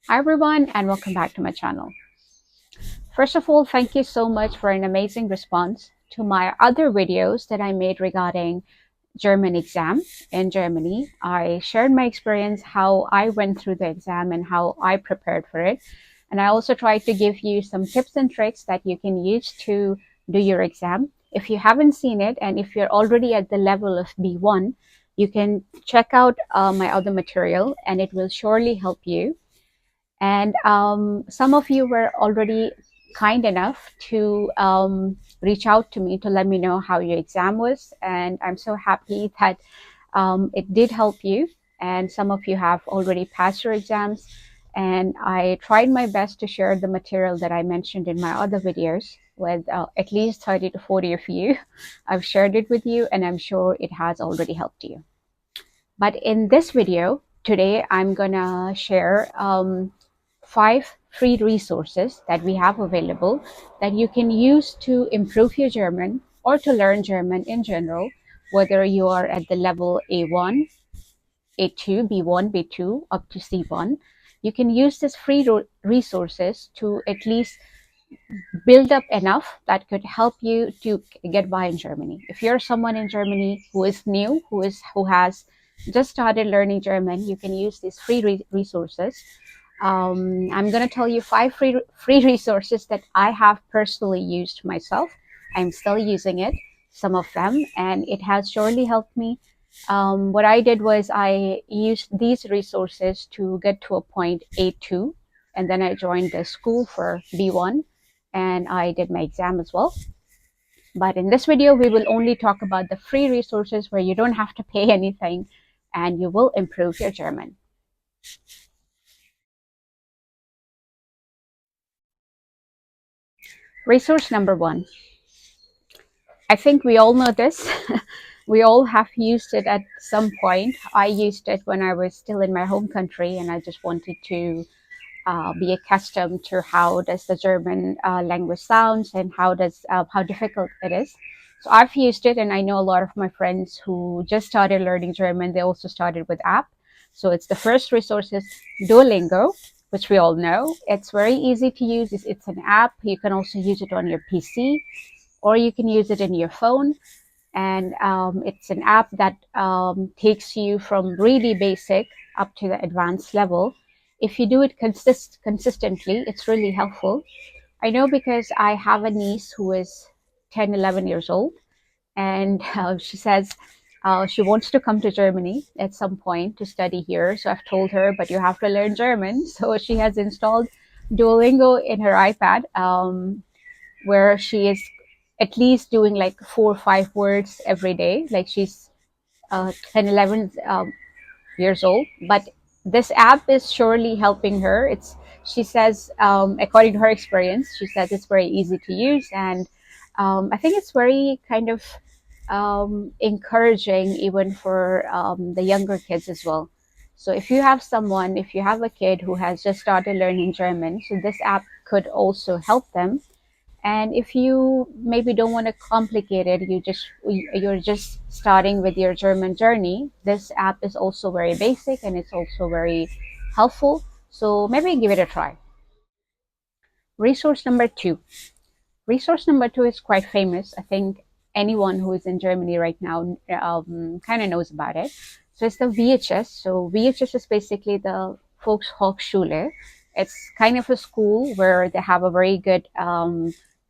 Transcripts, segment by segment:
Hi everyone and welcome back to my channel. First of all, thank you so much for an amazing response to my other videos that I made regarding German exam in Germany. I shared my experience, how I went through the exam and how I prepared for it. And I also tried to give you some tips and tricks that you can use to do your exam. If you haven't seen it and if you're already at the level of B1, you can check out my other material and it will surely help you. And some of you were already kind enough to reach out to me to let me know how your exam was. And I'm so happy that it did help you. And some of you have already passed your exams. And I tried my best to share the material that I mentioned in my other videos with at least 30 to 40 of you. I've shared it with you, and I'm sure it has already helped you. But in this video, today, I'm gonna share 5 free resources that we have available that you can use to improve your German or to learn German in general, whether you are at the level A1, A2, B1, B2, up to C1. You can use these free resources to at least build up enough that could help you to get by in Germany. If you're someone in Germany who is new, who has just started learning German, you can use these free resources. I'm going to tell you 5 free resources that I have personally used myself. I'm still using it, some of them, and it has surely helped me. What I did was I used these resources to get to a point A2, and then I joined the school for B1, and I did my exam as well. But in this video, we will only talk about the free resources where you don't have to pay anything and you will improve your German. Resource number 1. I think we all know this. We all have used it at some point. I used it when I was still in my home country and I just wanted to be accustomed to how does the German language sounds and how difficult it is. So I've used it, and I know a lot of my friends who just started learning German. They also started with app. So it's the first resource is Duolingo, which we all know. It's very easy to use. It's an app. You can also use it on your PC, or you can use it in your phone. And it's an app that takes you from really basic up to the advanced level. If you do it consistently, it's really helpful. I know because I have a niece who is 10, 11 years old, and she says she wants to come to Germany at some point to study here. So I've told her, but you have to learn German. So she has installed Duolingo in her iPad, where she is at least doing like 4 or 5 words every day. Like she's 10, 11 years old, but this app is surely helping her. She says, according to her experience, she says it's very easy to use, and I think it's very kind of encouraging even for the younger kids as well. So if you have if you have a kid who has just started learning German, so this app could also help them. And if you maybe don't want to complicate it, you're just starting with your German journey, this app is also very basic and it's also very helpful. So maybe give it a try. Resource number 2. Resource number 2 is quite famous. I think anyone who is in Germany right now kind of knows about it. So it's the VHS. So VHS is basically the Volkshochschule. It's kind of a school where they have a very good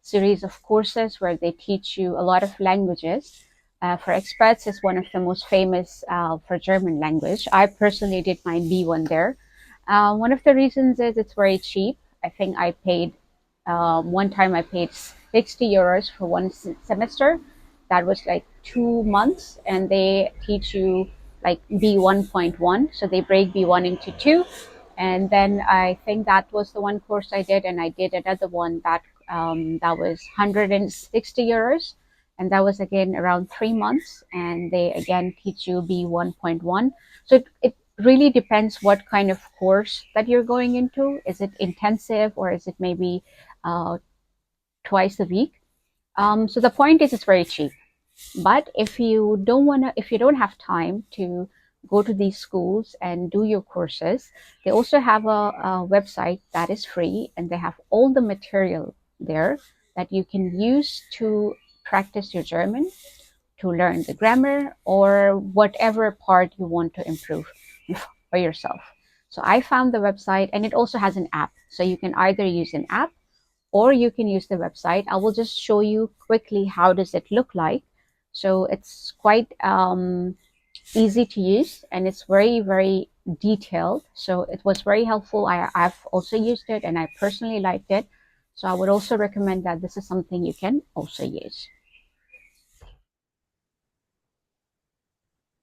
series of courses where they teach you a lot of languages. For expats, it's one of the most famous for German language. I personally did my B1 there. One of the reasons is it's very cheap. I think I paid one time I paid 60 euros for one semester. That was like 2 months, and they teach you like B1.1. So they break B1 into 2. And then I think that was the one course I did, and I did another one that was 160 euros. And that was again around 3 months. And they again teach you B1.1. So it really depends what kind of course that you're going into. Is it intensive, or is it maybe uh, twice a week? So the point is, it's very cheap. But if you don't have time to go to these schools and do your courses. They also have a website that is free, and they have all the material there that you can use to practice your German, to learn the grammar, or whatever part you want to improve for yourself. So I found the website, and it also has an app. So you can either use an app or you can use the website. I will just show you quickly how does it look like. So it's quite easy to use, and it's very, very detailed. So it was very helpful. I've also used it and I personally liked it. So I would also recommend that this is something you can also use.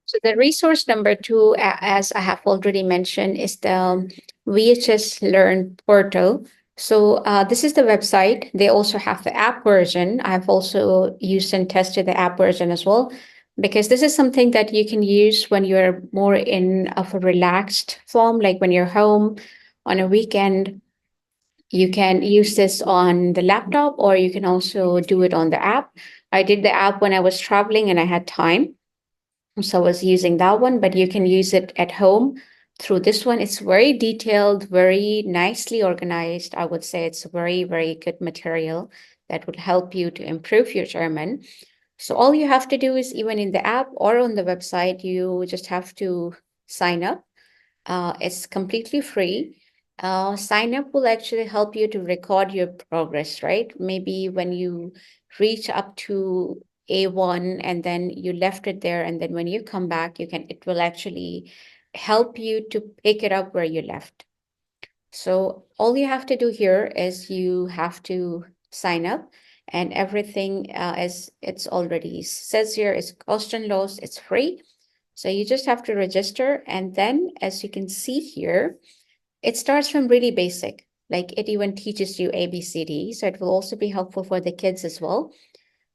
So the resource number two, as I have already mentioned, is the VHS Learn Portal. So this is the website. They also have the app version. I've also used and tested the app version as well, because this is something that you can use when you're more in of a relaxed form, like when you're home on a weekend. You can use this on the laptop, or you can also do it on the app. I did the app when I was traveling and I had time, so I was using that one, but you can use it at home through this one. It's very detailed, very nicely organized. I would say it's very, very good material that would help you to improve your German. So all you have to do is, even in the app or on the website, you just have to sign up. It's completely free. Sign up will actually help you to record your progress, right? Maybe when you reach up to A1 and then you left it there, and then when you come back, it will actually help you to pick it up where you left. So all you have to do here is you have to sign up, and everything, as it's already says here, is kostenlos, it's free. So you just have to register, and then as you can see here, it starts from really basic. Like, it even teaches you ABCD, so it will also be helpful for the kids as well.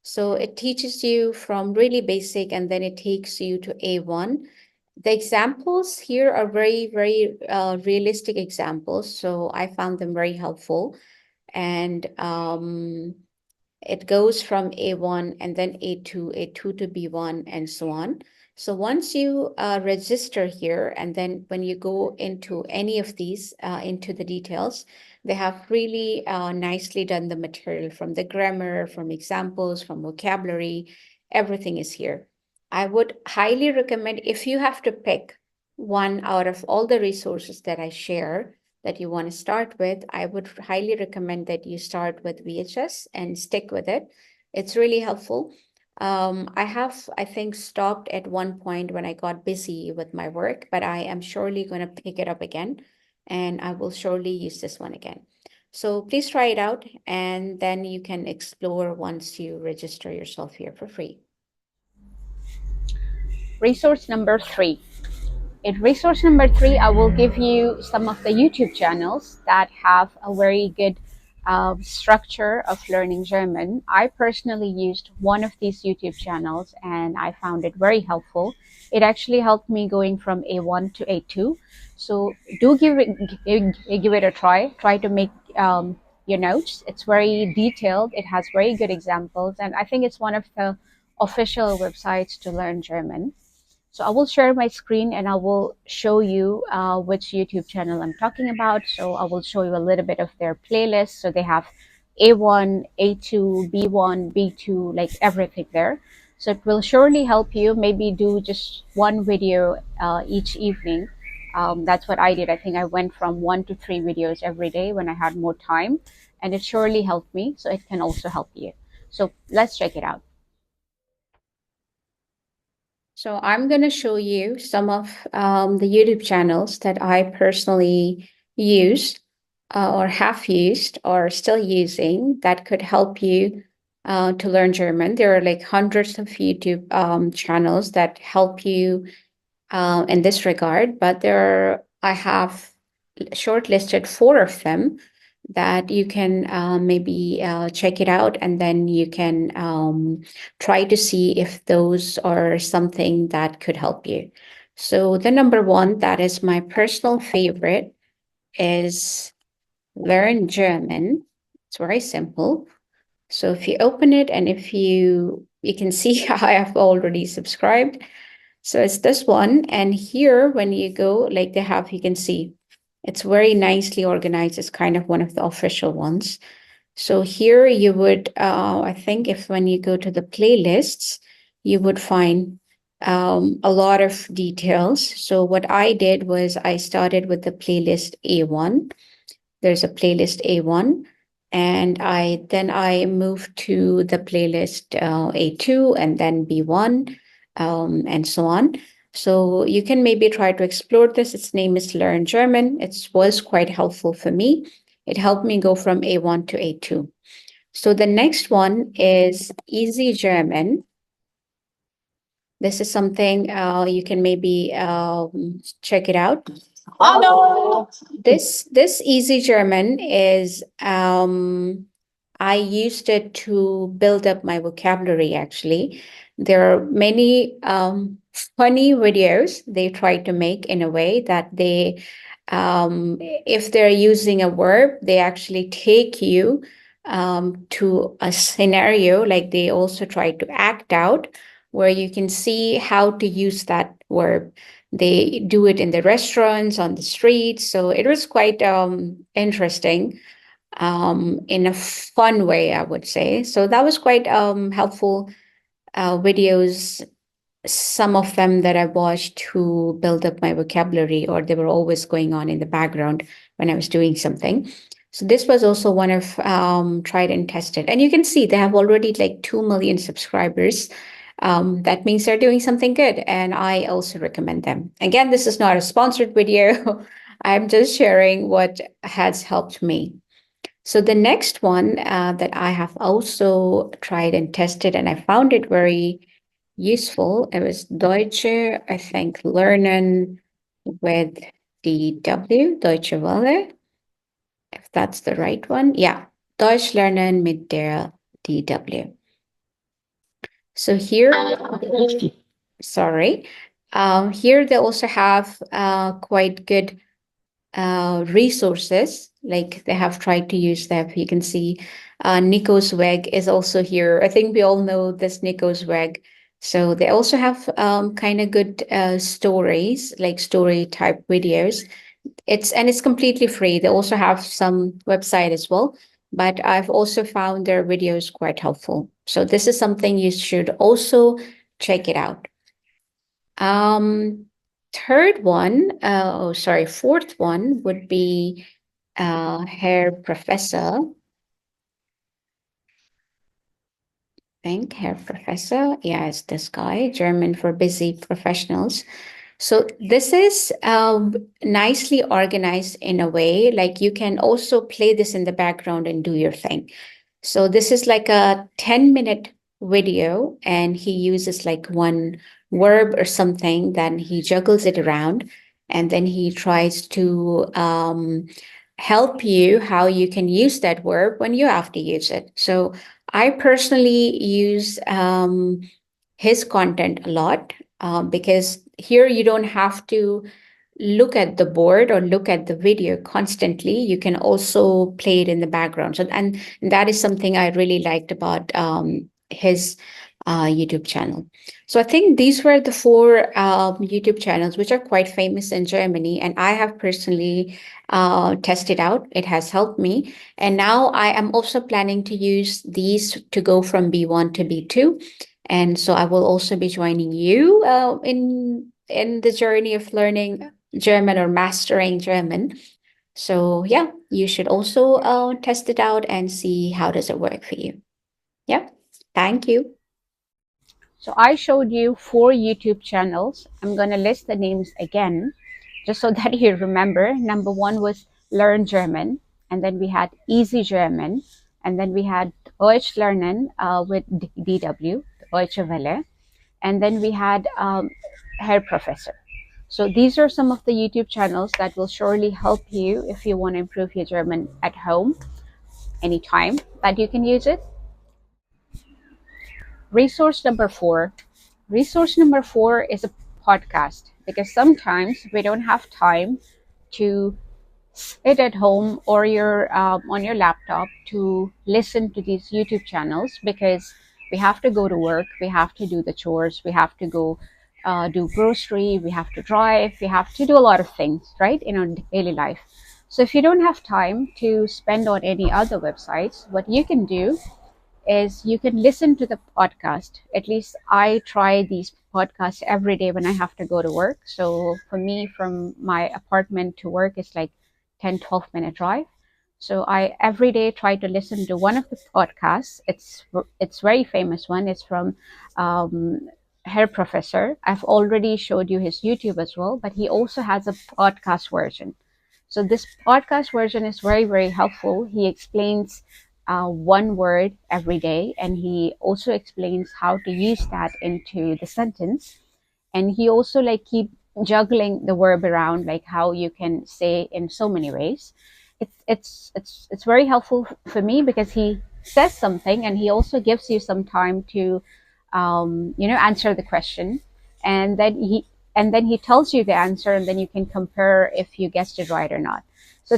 So it teaches you from really basic, and then it takes you to A1. The examples here are very, very realistic examples, so I found them very helpful. And it goes from A1 and then A2, A2 to B1, and so on. So once you register here, and then when you go into any of these, into the details, they have really nicely done the material, from the grammar, from examples, from vocabulary, everything is here. I would highly recommend, if you have to pick one out of all the resources that I share, that you want to start with, I would highly recommend that you start with VHS and stick with it. It's really helpful. I have, I think, stopped at one point when I got busy with my work, but I am surely going to pick it up again, and I will surely use this one again. So please try it out, and then you can explore once you register yourself here for free. Resource number three. In resource number three, I will give you some of the YouTube channels that have a very good structure of learning German. I personally used one of these YouTube channels and I found it very helpful. It actually helped me going from A1 to A2. So do give it a try. Try to make your notes. It's very detailed. It has very good examples, and I think it's one of the official websites to learn German. So I will share my screen and I will show you which YouTube channel I'm talking about. So I will show you a little bit of their playlist. So they have A1, A2, B1, B2, like everything there. So it will surely help you. Maybe do just one video each evening. That's what I did. I think I went from 1 to 3 videos every day when I had more time, and it surely helped me. So it can also help you. So let's check it out. So I'm going to show you some of the YouTube channels that I personally use, or have used, or still using, that could help you to learn German. There are like hundreds of YouTube channels that help you in this regard, but I have shortlisted 4 of them that you can maybe check it out, and then you can try to see if those are something that could help you. So the number one, that is my personal favorite, is Learn German. It's very simple. So if you open it, and if you can see I have already subscribed. So it's this one. And here, when you go, like you can see, it's very nicely organized. It's kind of one of the official ones. So here you would, I think if when you go to the playlists, you would find a lot of details. So what I did was I started with the playlist A1. There's a playlist A1. And I moved to the playlist A2 and then B1 and so on. So you can maybe try to explore this. Its name is Learn German. It was quite helpful for me. It helped me go from A1 to A2. So the next one is Easy German. This is something you can maybe check it out. Hello. This Easy German is I used it to build up my vocabulary actually. There are many funny videos they try to make in a way that if they're using a verb, they actually take you to a scenario, like they also try to act out where you can see how to use that verb. They do it in the restaurants, on the streets. So it was quite interesting in a fun way, I would say. So that was quite helpful videos, some of them that I watched to build up my vocabulary, or they were always going on in the background when I was doing something. So this was also one of tried and tested. And you can see they have already like 2 million subscribers. That means they're doing something good. And I also recommend them. Again, this is not a sponsored video. I'm just sharing what has helped me. So the next one that I have also tried and tested, and I found it very useful. It was Deutsche, I think, Lernen with DW, Deutsche Welle, if that's the right one. Yeah, Deutschlernen mit der DW. So here, sorry, here they also have quite good resources. Like they have tried to use that. You can see Nico's Weg is also here. I think we all know this Nico's Weg. So they also have kind of good stories, like story type videos. It's completely free. They also have some website as well, but I've also found their videos quite helpful. So this is something you should also check it out. Third one, fourth one would be Herr Professor. I think Herr Professor. Yeah, it's this guy, German for busy professionals. So this is nicely organized in a way, like you can also play this in the background and do your thing. So this is like a 10-minute video, and he uses like one verb or something, then he juggles it around, and then he tries to help you how you can use that verb when you have to use it. So I personally use his content a lot because here you don't have to look at the board or look at the video constantly. You can also play it in the background. So, and that is something I really liked about his YouTube channel. So I think these were the four YouTube channels which are quite famous in Germany, and I have personally tested out. It has helped me, and now I am also planning to use these to go from B1 to B2. And so I will also be joining you in the journey of learning German or mastering German. So yeah, you should also test it out and see how does it work for you. Yeah, thank you. So I showed you 4 YouTube channels. I'm going to list the names again, just so that you remember. Number 1 was Learn German, and then we had Easy German, and then we had Deutschlernen with DW, Deutsche Welle, and then we had Herr Professor. So these are some of the YouTube channels that will surely help you if you want to improve your German at home, anytime that you can use it. Resource number 4. Resource number 4 is a podcast, because sometimes we don't have time to sit at home or you're on your laptop to listen to these YouTube channels, because we have to go to work, we have to do the chores, we have to go do grocery, we have to drive, we have to do a lot of things, right, in our daily life. So if you don't have time to spend on any other websites, what you can do is you can listen to the podcast. At least I try these podcasts every day when I have to go to work. So for me, from my apartment to work is like 10-12 minute drive. So I every day try to listen to one of the podcasts. It's very famous one. It's from um, Herr Professor. I've already showed you his YouTube as well, but he also has a podcast version. So this podcast version is very, very helpful. He explains one word every day, and he also explains how to use that into the sentence. And he also like keep juggling the verb around, like how you can say in so many ways. It's very helpful for me because he says something and he also gives you some time to answer the question, and then he tells you the answer, and then you can compare if you guessed it right or not. So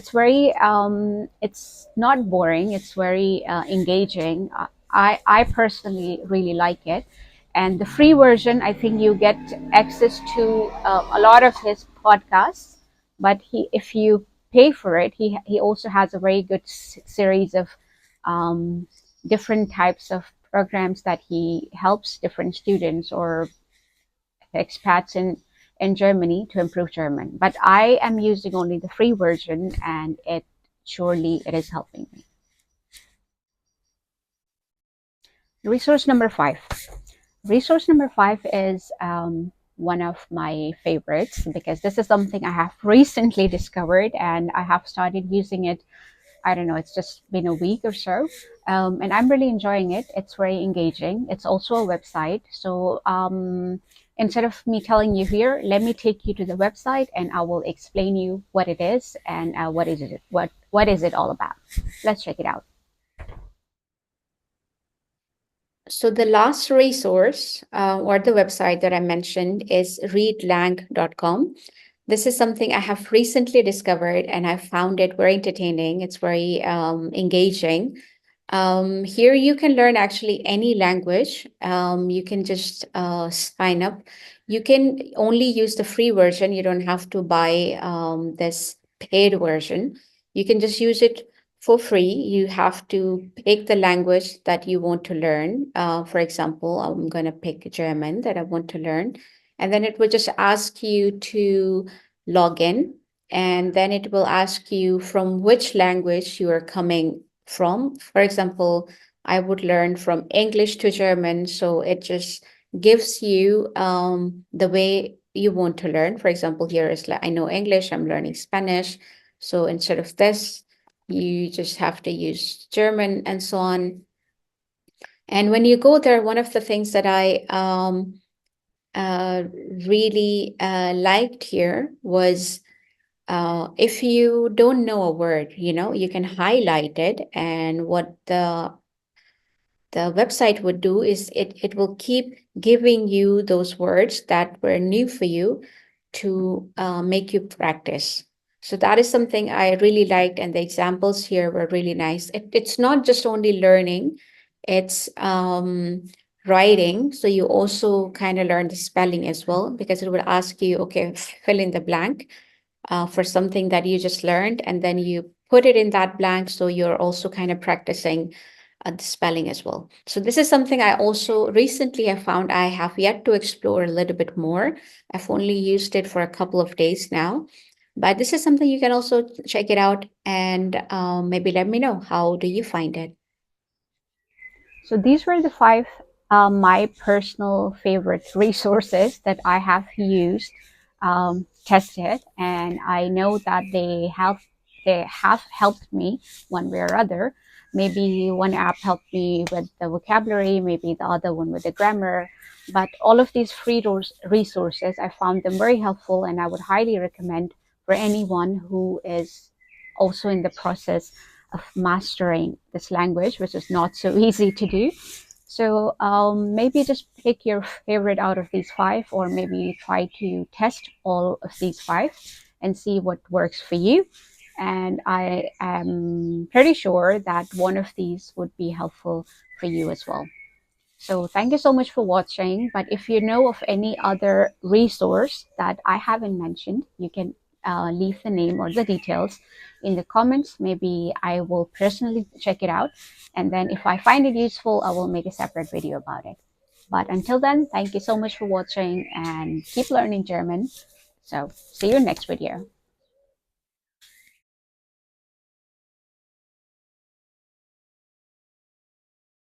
it's not boring. It's very engaging. I personally really like it. And the free version, I think you get access to a lot of his podcasts. But if you pay for it, he also has a very good series of um, different types of programs that he helps different students or expats in Germany to improve German. But I am using only the free version, and it is helping me. Resource number 5. Resource number 5 is one of my favorites because this is something I have recently discovered and I have started using it. I don't know, it's just been a week or so. And I'm really enjoying it. It's very engaging. It's also a website. So instead of me telling you here, let me take you to the website and I will explain you what it is and what is it all about. Let's check it out. So the last resource or the website that I mentioned is readlang.com. This is something I have recently discovered and I found it very entertaining. It's very engaging. Here you can learn actually any language. You can just sign up. You can only use the free version. You don't have to buy this paid version. You can just use it for free. You have to pick the language that you want to learn. For example, I'm going to pick German that I want to learn. And then it will just ask you to log in. And then it will ask you from which language you are coming from. For example, I would learn from English to German. So it just gives you the way you want to learn. For example, here is like, I know English, I'm learning Spanish. So instead of this, you just have to use German and so on. And when you go there, one of the things that I uh, really liked here was if you don't know a word, you can highlight it. And what the website would do is it will keep giving you those words that were new for you to make you practice. So that is something I really liked, and the examples here were really nice. It's not just only learning, it's writing. So you also kind of learn the spelling as well, because it will ask you, okay, fill in the blank for something that you just learned, and then you put it in that blank. So you're also kind of practicing the spelling as well. So this is something I also recently I found I have yet to explore a little bit more. I've only used it for a couple of days now, but this is something you can also check it out and maybe let me know, how do you find it? So these were the 5 my personal favorite resources that I have used, tested, and I know that they have helped me one way or other. Maybe one app helped me with the vocabulary, maybe the other one with the grammar. But all of these free resources, I found them very helpful, and I would highly recommend for anyone who is also in the process of mastering this language, which is not so easy to do. So maybe just pick your favorite out of these 5, or maybe try to test all of these 5 and see what works for you. And I am pretty sure that one of these would be helpful for you as well. So thank you so much for watching. But if you know of any other resource that I haven't mentioned, you can leave the name or the details in the comments. Maybe I will personally check it out. And then if I find it useful, I will make a separate video about it. But until then, thank you so much for watching and keep learning German. So see you next video.